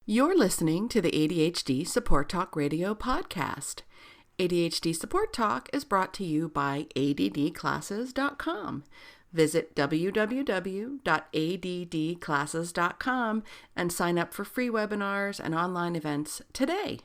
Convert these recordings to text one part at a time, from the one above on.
You're listening to the ADHD Support Talk Radio podcast. ADHD Support Talk is brought to you by ADDclasses.com. Visit www.addclasses.com and sign up for free webinars and online events today.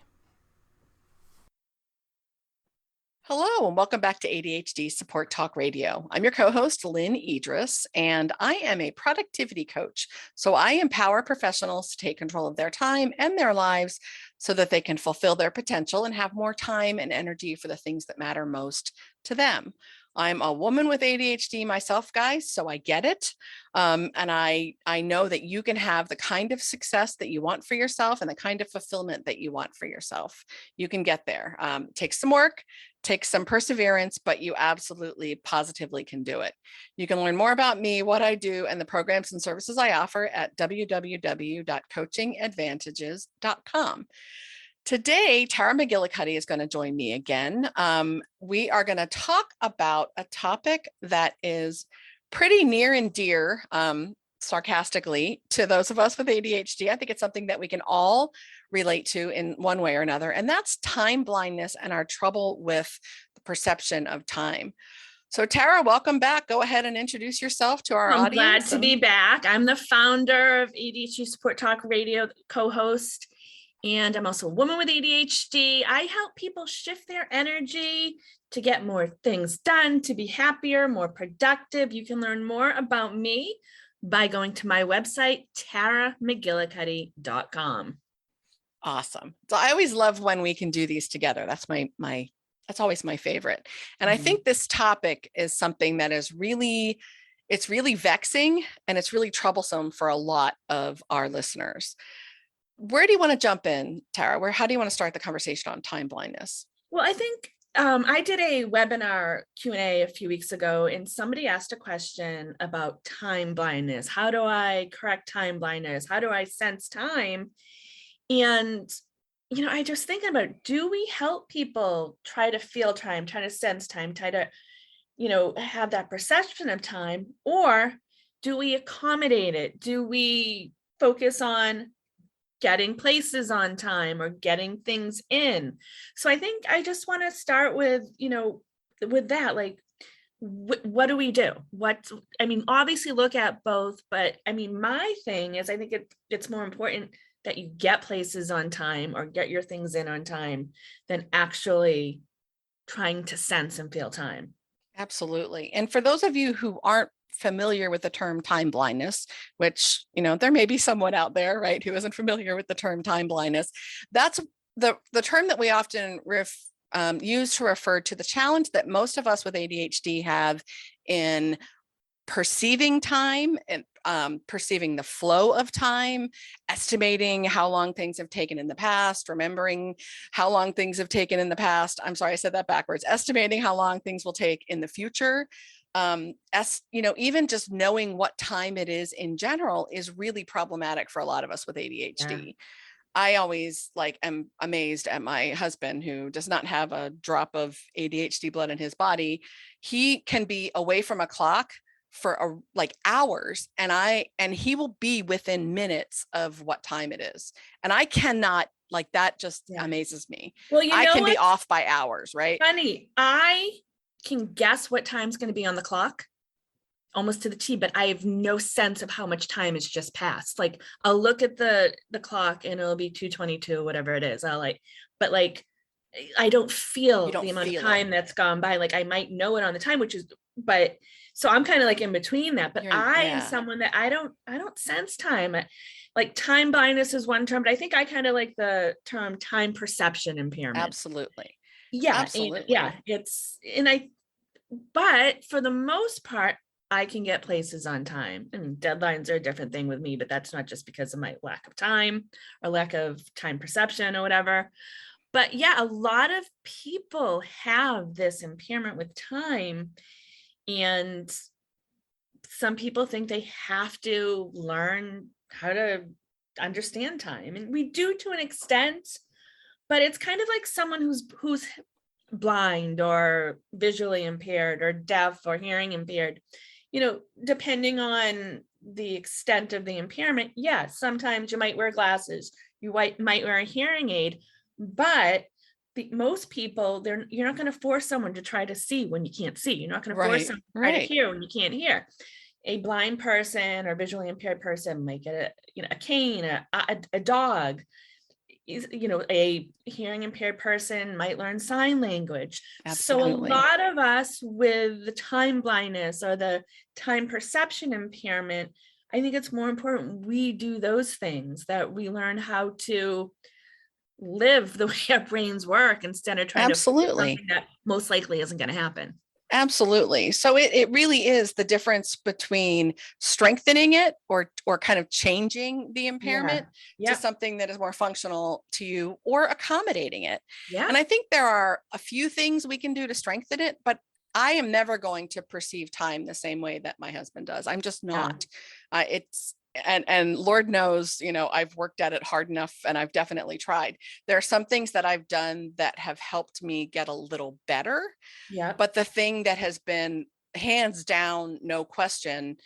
Hello, and welcome back to ADHD Support Talk Radio. I'm your co-host, Lynne Edris, and I am a productivity coach. So I empower professionals to take control of their time and their lives so that they can fulfill their potential and have more time and energy for the things that matter most to them. I'm a woman with ADHD myself, guys, so I get it. And I know that you can have the kind of success that you want for yourself and the kind of fulfillment that you want for yourself. You can get there. Take some work, take some perseverance, but you absolutely, positively can do it. You can learn more about me, what I do, and the programs and services I offer at www.coachingadvantages.com. Today, Tara McGillicuddy is going to join me again. We are going to talk about a topic that is pretty near and dear, sarcastically, to those of us with ADHD. I think it's something that we can all relate to in one way or another, and that's time blindness and our trouble with the perception of time. So Tara, welcome back. Go ahead and introduce yourself to our audience. I'm glad to be back. I'm the founder of ADHD Support Talk Radio, co-host, and I'm also a woman with ADHD. I help people shift their energy to get more things done, to be happier, more productive. You can learn more about me by going to my website, taramcgillicuddy.com. Awesome. So I always love when we can do these together. That's that's always my favorite. And I think this topic is something that is it's really vexing and it's really troublesome for a lot of our listeners. Where do you want to jump in, Tara? How do you want to start the conversation on time blindness? Well, I think I did a webinar Q&A a few weeks ago, and somebody asked a question about time blindness. How do I correct time blindness? How do I sense time? And, I just thinking about, do we help people try to feel time, try to sense time, try to, have that perception of time, or do we accommodate it? Do we focus on getting places on time or getting things in? So I think I just want to start with, with that, like, what do we do? Obviously look at both, but my thing is, I think it's more important that you get places on time or get your things in on time than actually trying to sense and feel time. Absolutely. And for those of you who aren't familiar with the term time blindness, which, there may be someone out there, right, who isn't familiar with the term time blindness, that's the term that we often use to refer to the challenge that most of us with ADHD have in perceiving time and perceiving the flow of time, estimating how long things have taken in the past, remembering how long things have taken in the past. I'm sorry, I said that backwards. Estimating how long things will take in the future. Even just knowing what time it is in general is really problematic for a lot of us with ADHD. Yeah. I always am amazed at my husband, who does not have a drop of ADHD blood in his body. He can be away from a clock for hours, and he will be within minutes of what time it is. And I cannot, that just amazes me. Well, I can be off by hours, right? Funny, I can guess what time's going to be on the clock almost to the T, but I have no sense of how much time has just passed. Like, I'll look at the clock and it'll be 2:22, whatever it is. I don't feel the amount of time that's gone by. Like, I might know it on the time, so I'm kind of in between that, but I am someone that I don't sense time. Like, time blindness is one term, but I think I kind of like the term time perception impairment. Absolutely. Yeah. Absolutely. But for the most part, I can get places on time. And deadlines are a different thing with me, but that's not just because of my lack of time or lack of time perception or whatever. But yeah, a lot of people have this impairment with time. And some people think they have to learn how to understand time. And we do to an extent, but it's kind of like someone who's blind or visually impaired or deaf or hearing impaired. Depending on the extent of the impairment, yeah, sometimes you might wear glasses, you might wear a hearing aid, but most people, you're not going to force someone to try to see when you can't see. You're not going to force Right. someone to try to Right. hear when you can't hear. A blind person or visually impaired person might get a cane, a dog. A hearing impaired person might learn sign language. So a Absolutely. lot of us with the time blindness or the time perception impairment, I think it's more important we do those things, that we learn how to live the way our brains work instead of trying to fix Absolutely. something that most likely isn't going to happen. Absolutely. So it really is the difference between strengthening it or kind of changing the impairment to Yeah. something that is more functional to you, or accommodating it. Yeah. And I think there are a few things we can do to strengthen it, but I am never going to perceive time the same way that my husband does. I'm just not. It's and Lord knows, I've worked at it hard enough, and I've definitely tried. There are some things that I've done that have helped me get a little better. Yeah. But the thing that has been hands down, no question,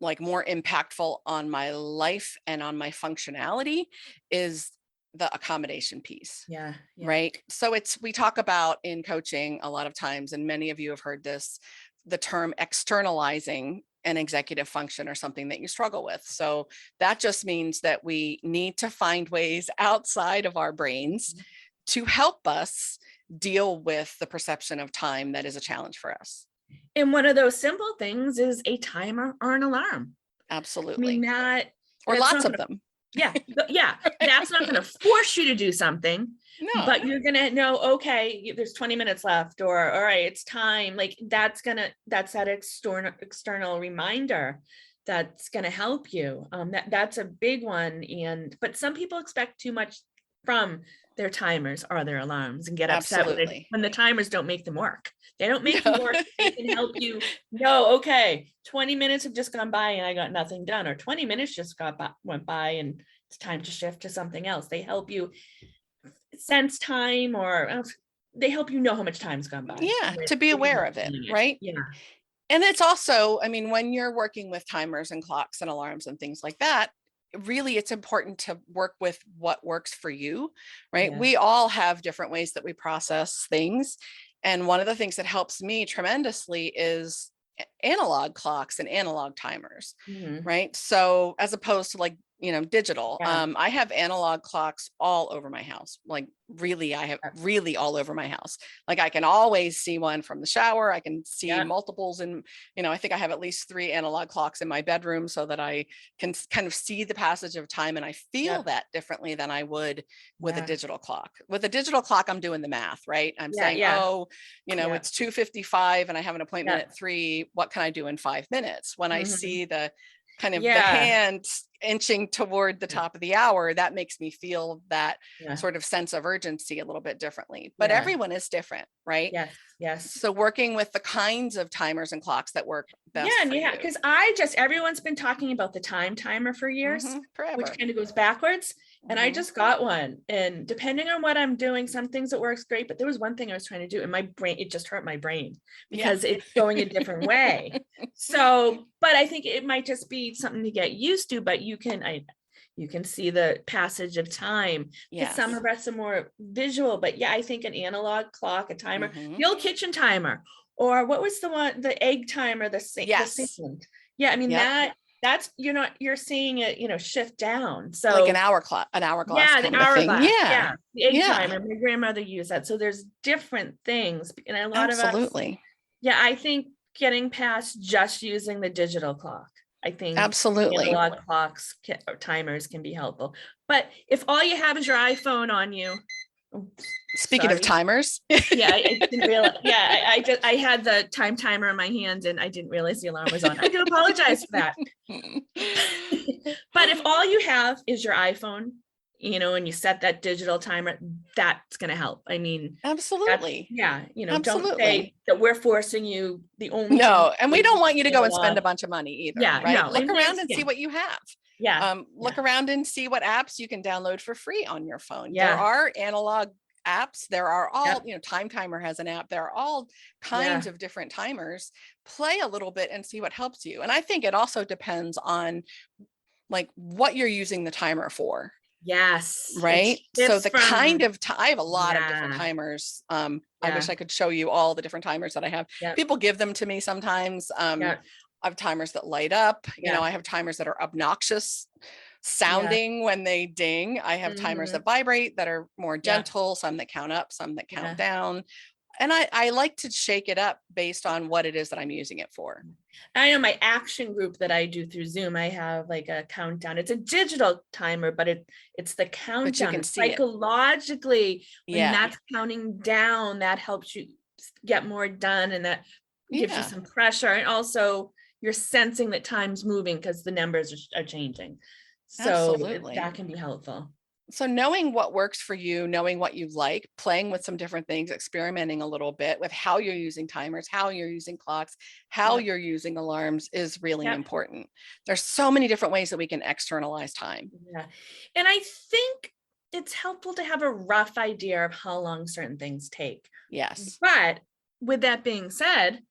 like more impactful on my life and on my functionality is the accommodation piece. Yeah. Right. So we talk about in coaching a lot of times, and many of you have heard this, the term externalizing an executive function or something that you struggle with. So that just means that we need to find ways outside of our brains to help us deal with the perception of time that is a challenge for us. And one of those simple things is a timer or an alarm. Absolutely. I mean, or lots of them. Yeah. That's not going to force you to do something. No. But you're going to know, okay, there's 20 minutes left, or all right, it's time. Like that's that external reminder that's going to help you. That's a big one. But some people expect too much from their timers or their alarms and get upset when the timers don't make them work. They don't make them work. They can help you know, okay, 20 minutes have just gone by and I got nothing done, or 20 minutes just went by and it's time to shift to something else. They help you sense time, or they help you know how much time's gone by. Yeah, to be aware of it, right? Yeah. And it's also, I mean, when you're working with timers and clocks and alarms and things like that, really it's important to work with what works for you, right? Yeah. We all have different ways that we process things. And one of the things that helps me tremendously is analog clocks and analog timers, right? So as opposed to like, digital, I have analog clocks all over my house. Like really, I have really all over my house. Like I can always see one from the shower. I can see multiples. And, I think I have at least 3 analog clocks in my bedroom so that I can kind of see the passage of time. And I feel that differently than I would with a digital clock. With a digital clock, I'm doing the math, right? I'm saying, it's 2:55 and I have an appointment at 3. What can I do in 5 minutes? When I see the kind of the hand inching toward the top of the hour, that makes me feel that sort of sense of urgency a little bit differently. But everyone is different, right? Yes. So working with the kinds of timers and clocks that work best for you. Because everyone's been talking about the time timer for years, forever, which kind of goes backwards. And I just got one, and depending on what I'm doing, some things it works great, but there was one thing I was trying to do and my brain, it just hurt my brain because it's going a different way. So, but I think it might just be something to get used to, but you can see the passage of time. Some of us are more visual, but I think an analog clock, a timer, the old kitchen timer, or what was the one, the egg timer, the sink. I mean, that's, you're seeing it, shift down. So like an hourglass. The hourglass. The egg timer. My grandmother used that. So there's different things. And a lot of us, I think getting past just using the digital clock. I think analog clocks or timers can be helpful. But if all you have is your iPhone on you. Speaking of timers. I didn't realize. I had the time timer in my hand and I didn't realize the alarm was on. I do apologize for that. But if all you have is your iPhone, and you set that digital timer, that's going to help. I mean, absolutely. Don't say that we're forcing you the only. No, and we don't want you to go and spend a bunch of money either. Right. Look around and see what you have. Look around and see what apps you can download for free on your phone. There are analog apps. There are all, Yep. Time Timer has an app. There are all Yeah. kinds of different timers. Play a little bit and see what helps you. And I think it also depends on like what you're using the timer for. Yes. Right. So Shifts the kind from, of I have a lot of different yeah. timers. I wish Yeah. I could show you all the different timers that I have. Yep. People give them to me sometimes. Yeah. I have timers that light up. Yeah. I have timers that are obnoxious Yeah. sounding when they ding. I have timers Mhm. that vibrate that are more Yeah. gentle, some that count up, some that count Yeah. down. And I like to shake it up based on what it is that I'm using it for. I know my action group that I do through Zoom, I have like a countdown. It's a digital timer, but it's the countdown. can And see it. psychologically, when Yeah. that's counting down, that helps you get more done, and that gives you Yeah. some pressure. And also you're sensing that time's moving because the numbers are changing. So Absolutely. that can be helpful. So knowing what works for you, knowing what you like, playing with some different things, experimenting a little bit with how you're using timers, how you're using clocks, how Yep. you're using alarms is really Yep. important. There's so many different ways that we can externalize time. Yeah. And I think it's helpful to have a rough idea of how long certain things take. Yes. But with that being said,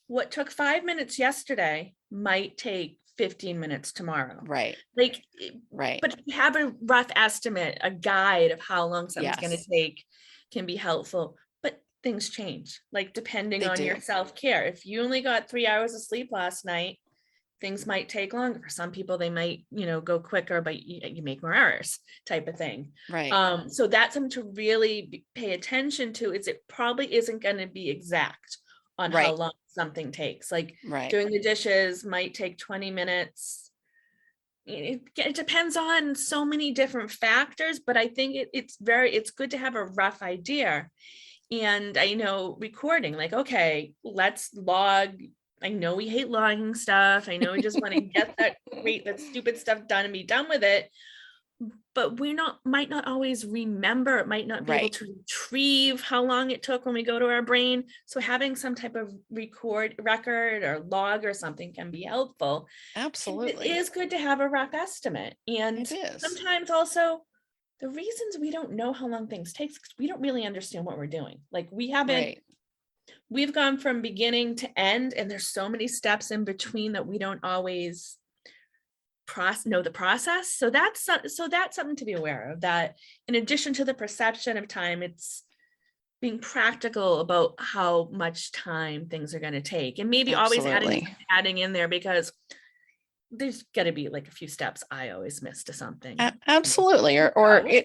what took 5 minutes yesterday might take 15 minutes tomorrow. Right. Like, Right. but have a rough estimate, a guide of how long something's going Yes. to take can be helpful. But things change, like depending They on your do. self-care. If you only got 3 hours of sleep last night, things might take longer. For some people, they might, go quicker, but you make more errors type of thing. Right. So that's something to really pay attention to. Is it probably isn't going to be exact on how Right. long something takes. Like Right. doing the dishes might take 20 minutes. It depends on so many different factors, but I think it's good to have a rough idea. And I know recording, like, okay, let's log. I know we hate logging stuff. I know we just want to get that stupid stuff done and be done with it. But might not always remember, it might not be able Right. to retrieve how long it took when we go to our brain. So having some type of record or log or something can be helpful. Absolutely. It is good to have a rough estimate. And It is. sometimes also the reasons we don't know how long things take is because we don't really understand what we're doing. Like we've gone from beginning to end, and there's so many steps in between that we don't always know the process. So that's something to be aware of, that in addition to the perception of time, it's being practical about how much time things are going to take, and maybe always adding in there, because there's got to be like a few steps I always miss to something. Absolutely.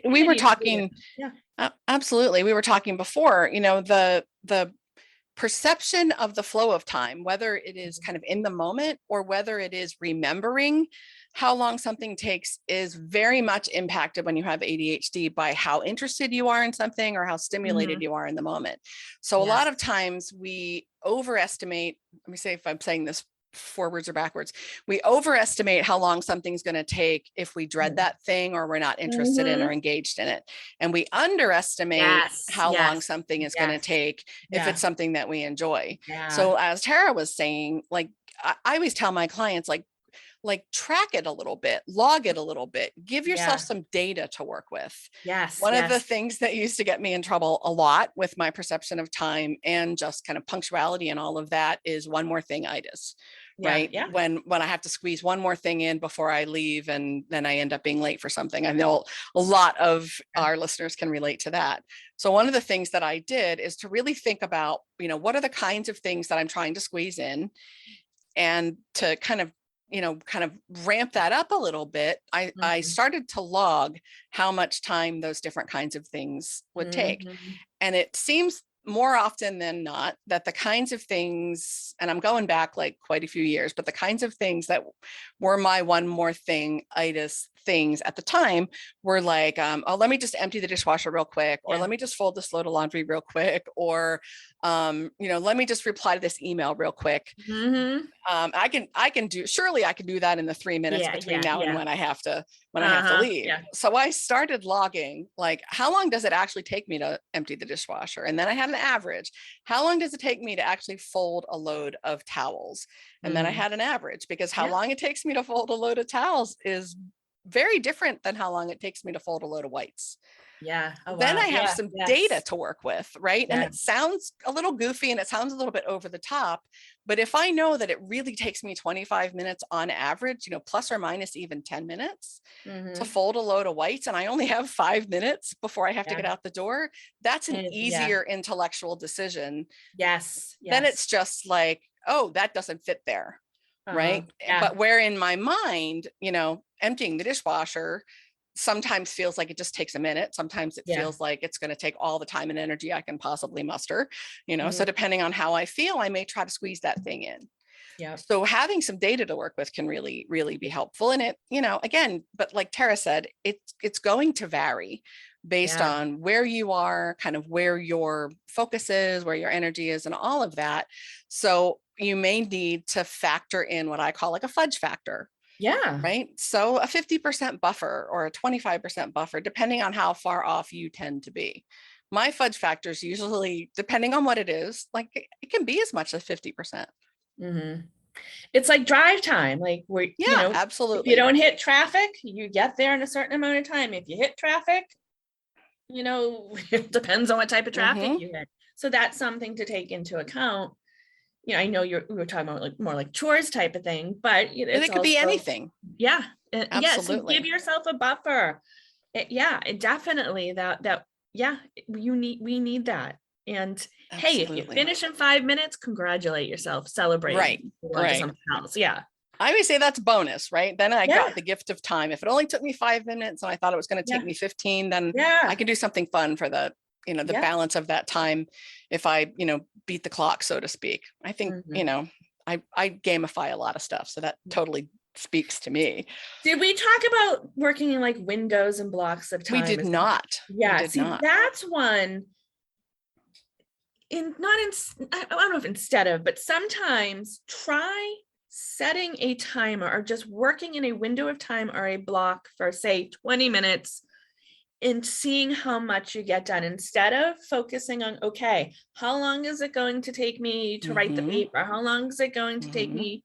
We were talking. Yeah. Absolutely. We were talking before, the perception of the flow of time, whether it is kind of in the moment or whether it is remembering how long something takes, is very much impacted when you have ADHD by how interested you are in something or how stimulated you are in the moment. So a lot of times we overestimate, let me say if I'm saying this forwards or backwards, we overestimate how long something's going to take if we dread that thing or we're not interested in or engaged in it. And we underestimate how long something is going to take if it's something that we enjoy. So as Tara was saying, like I always tell my clients, like track it a little bit, log it a little bit, give yourself some data to work with. One of the things that used to get me in trouble a lot with my perception of time and just kind of punctuality and all of that is one more thing itis. Right. When I have to squeeze one more thing in before I leave, and then I end up being late for something. I know a lot of our listeners can relate to that. So one of the things that I did is to really think about, what are the kinds of things that I'm trying to squeeze in, and to kind of ramp that up a little bit. I started to log how much time those different kinds of things would take. And it seems more often than not that the kinds of things, and I'm going back like quite a few years, but the kinds of things that were my one more thing itis things at the time were like, oh, let me just empty the dishwasher real quick, or let me just fold this load of laundry real quick, or let me just reply to this email real quick. I can do that in the 3 minutes between now and when I have to leave. So I started logging, like, how long does it actually take me to empty the dishwasher? And then I had an average. How long does it take me to actually fold a load of towels? And then I had an average, because how long it takes me to fold a load of towels is very different than how long it takes me to fold a load of whites. Yeah. Oh, Then wow. I have Yeah. some Yes. data to work with, right? And Yeah. it sounds a little goofy and it sounds a little bit over the top, but if I know that it really takes me 25 minutes on average, plus or minus even 10 minutes to fold a load of whites, and I only have 5 minutes before I have to Yeah. get out the door, that's an Yeah. easier intellectual decision. Yes. Then it's just like, oh, that doesn't fit there. Right. Yeah. But where in my mind, emptying the dishwasher sometimes feels like it just takes a minute. Sometimes it Yeah. feels like it's going to take all the time and energy I can possibly muster, so Mhm. depending on how I feel, I may try to squeeze that thing in. Yeah. So having some data to work with can really, really be helpful. And it, again, but like Tara said, it's going to vary based Yeah. on where you are, kind of where your focus is, where your energy is, and all of that. So you may need to factor in what I call like a fudge factor, Yeah. right? So a 50% buffer or a 25% buffer, depending on how far off you tend to be. My fudge factor is usually, depending on what it is, like it can be as much as 50%. Mm-hmm. It's like drive time, like where, Yeah, if absolutely. you don't hit traffic, you get there in a certain amount of time. If you hit traffic, it depends on what type of traffic you hit. So that's something to take into account. I know we were talking about like more like chores type of thing, but it's it could be anything. Yeah. Absolutely. So give yourself a buffer. Definitely we need that. And hey, if you finish in 5 minutes, congratulate yourself, celebrate. Right. Right. Something else. Yeah. I always say that's bonus, right? Then I got the gift of time. If it only took me 5 minutes and I thought it was going to take me 15, then I can do something fun for the balance of that time. If I, beat the clock, so to speak. I think, I gamify a lot of stuff. So that totally speaks to me. Did we talk about working in like windows and blocks of time? We did not. Yeah. That's one I don't know if instead of, but sometimes try setting a timer or just working in a window of time or a block for say 20 minutes and seeing how much you get done instead of focusing on, okay, how long is it going to take me to write the paper? How long is it going to take me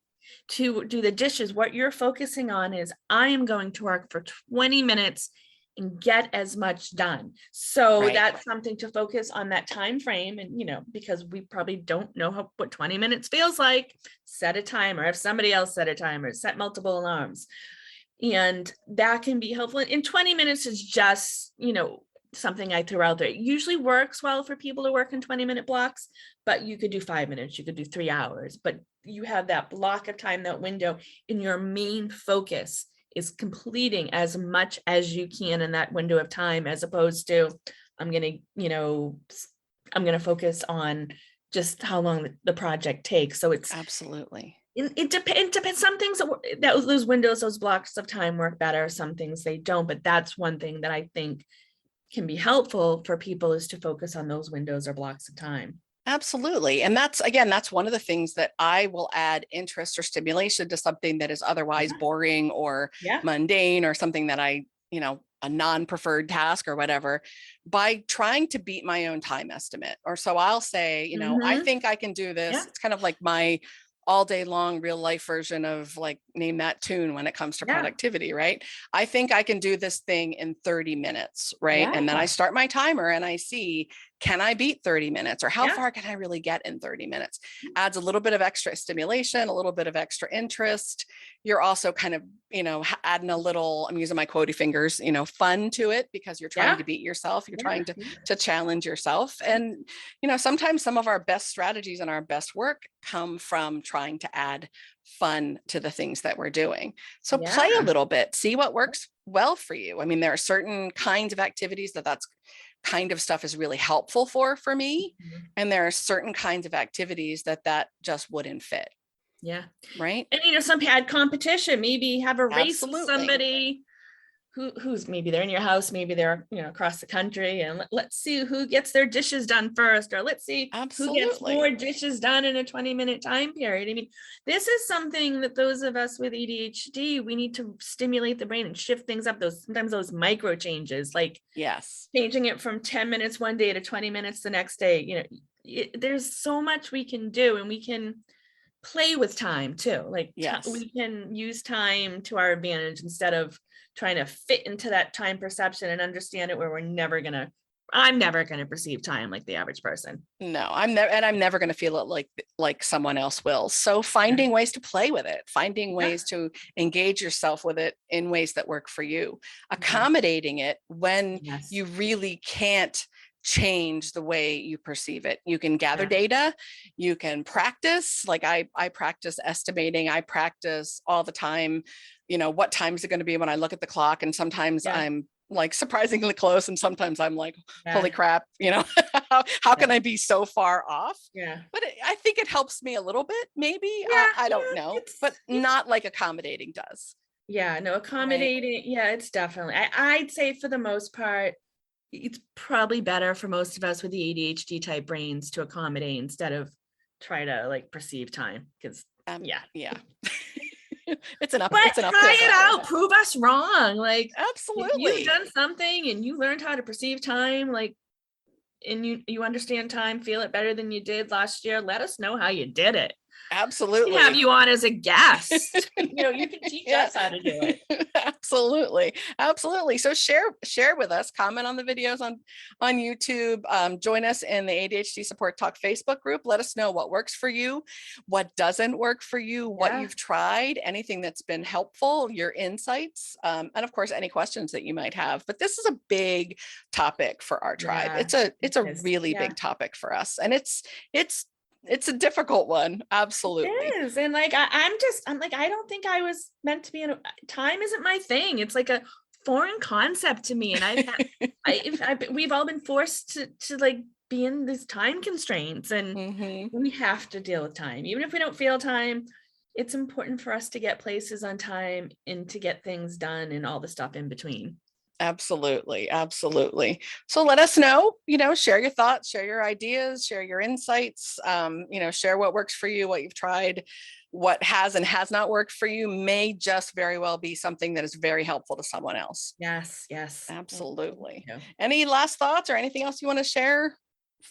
to do the dishes? What you're focusing on is I am going to work for 20 minutes and get as much done. So that's something to focus on, that time frame. And because we probably don't know what 20 minutes feels like, set a timer. If somebody else set a timer, set multiple alarms, and that can be helpful. And 20 minutes is just something I threw out there. It usually works well for people to work in 20-minute blocks, but you could do 5 minutes, you could do 3 hours, but you have that block of time, that window, and your main focus is completing as much as you can in that window of time, as opposed to I'm going to focus on just how long the project takes. So it's absolutely, it depends. Some things that those windows, those blocks of time work better. Some things they don't, but that's one thing that I think can be helpful for people, is to focus on those windows or blocks of time. Absolutely. And that's one of the things that I will add interest or stimulation to something that is otherwise boring or mundane, or something that I, a non-preferred task or whatever, by trying to beat my own time estimate. Or so I'll say, I think I can do this. It's kind of like my all day long real life version of like name that tune when it comes to productivity, right? I think I can do this thing in 30 minutes, right? And then I start my timer and I see, can I beat 30 minutes, or how far can I really get in 30 minutes? Adds a little bit of extra stimulation, a little bit of extra interest. You're also kind of, adding a little, I'm using my quotey fingers, fun to it, because you're trying to beat yourself. You're trying to challenge yourself. And, sometimes some of our best strategies and our best work come from trying to add fun to the things that we're doing. So play a little bit, see what works well for you. I mean, there are certain kinds of activities that's kind of stuff is really helpful for me. And there are certain kinds of activities that just wouldn't fit. Yeah. Right. And, some add competition, maybe have a race with somebody who's maybe they're in your house, maybe they're, across the country, and let's see who gets their dishes done first, or let's see who gets more dishes done in a 20-minute time period. I mean, this is something that those of us with ADHD, we need to stimulate the brain and shift things up. Sometimes those micro changes, like changing it from 10 minutes one day to 20 minutes the next day. There's so much we can do, and we can play with time too. Like Yes. we can use time to our advantage instead of trying to fit into that time perception and understand it, where I'm never gonna perceive time like the average person. No, I'm never going to feel it like someone else will. So finding ways to play with it, finding ways to engage yourself with it in ways that work for you, accommodating it when you really can't change the way you perceive it. You can gather data, you can practice. Like I practice estimating, I practice all the time, what time is it going to be when I look at the clock? And sometimes I'm like surprisingly close, and sometimes I'm like, holy crap, how can I be so far off? But I think it helps me a little bit, maybe. I don't know, but not like accommodating does. No, accommodating, it's definitely, I'd say for the most part, it's probably better for most of us with the ADHD type brains to accommodate instead of try to like perceive time, because it's an uphill battle. Try it out, prove us wrong. Like, absolutely, if you've done something and you learned how to perceive time, like, and you understand time, feel it better than you did last year, let us know how you did it. Absolutely. We have you on as a guest. You can teach us how to do it. Absolutely. So share with us, comment on the videos on YouTube, join us in the ADHD Support Talk Facebook group. Let us know what works for you, what doesn't work for you, what you've tried, anything that's been helpful, your insights, and of course, any questions that you might have. But this is a big topic for our tribe. It's a really big topic for us. And it's a difficult one. Absolutely. It is. And like, I'm like, I don't think I was meant to be in time isn't my thing. It's like a foreign concept to me. And we've all been forced to like be in these time constraints, and we have to deal with time. Even if we don't feel time, it's important for us to get places on time and to get things done and all the stuff in between. Absolutely. Absolutely. So let us know, share your thoughts, share your ideas, share your insights, share what works for you, what you've tried, what has and has not worked for you may just very well be something that is very helpful to someone else. Yes. Absolutely. Any last thoughts or anything else you want to share?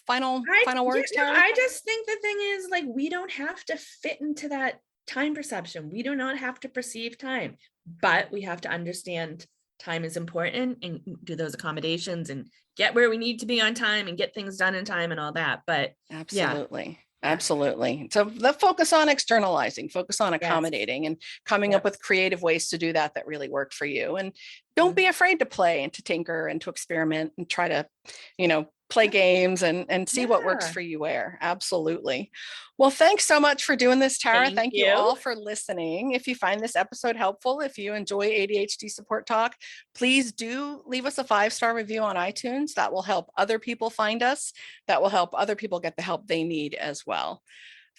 Final words, Tara? I just think the thing is, like, we don't have to fit into that time perception. We do not have to perceive time, but we have to understand time is important and do those accommodations and get where we need to be on time and get things done in time and all that. But absolutely. So the focus on externalizing, focus on accommodating and coming up with creative ways to do that really work for you. And don't be afraid to play and to tinker and to experiment and try to, play games and see what works for you where. Absolutely. Well, thanks so much for doing this, Tara. Thank you all for listening. If you find this episode helpful, if you enjoy ADHD Support Talk, please do leave us a 5-star review on iTunes. That will help other people find us. That will help other people get the help they need as well.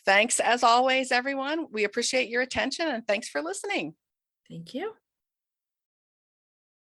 Thanks as always, everyone. We appreciate your attention and thanks for listening. Thank you.